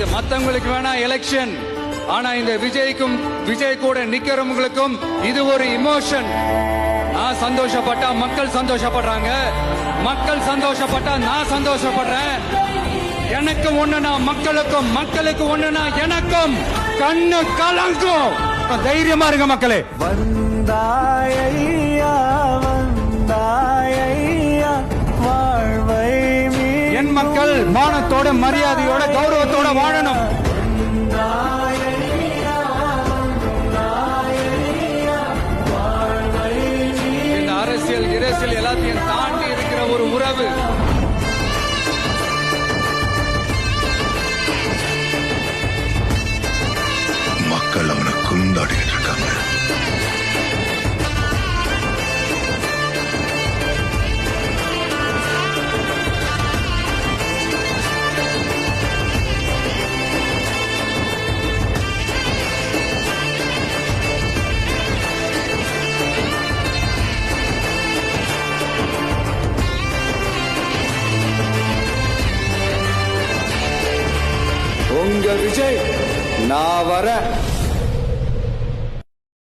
இது மத்தவங்களுக்கு வேணா எலெக்ஷன், ஆனா இந்த விஜய் கூட நிக்கிறவங்களுக்கும் இது ஒரு இமோஷன். நான் சந்தோஷப்பட்டா மக்கள் சந்தோஷப்படுறாங்க, மக்கள் சந்தோஷப்பட்டா நான் சந்தோஷப்படுறேன். எனக்கு ஒண்ணுனா மக்களுக்கும், மக்களுக்கு ஒண்ணுனா எனக்கும். கண்ணு கலங்கும். தைரியமா இருங்க மக்களே. வந்தாயா வாழ்வை என் மக்கள் மானத்தோட, மரியாதையோட, கௌரவத்தோட வாழணும். இந்த அரசியல் எல்லாத்தையும் தாண்டி இருக்கிற ஒரு உறவு. மக்கள் அவனை கொண்டாடிட்டு இருக்காங்க. உங்க விஜய், நான் வரேன்.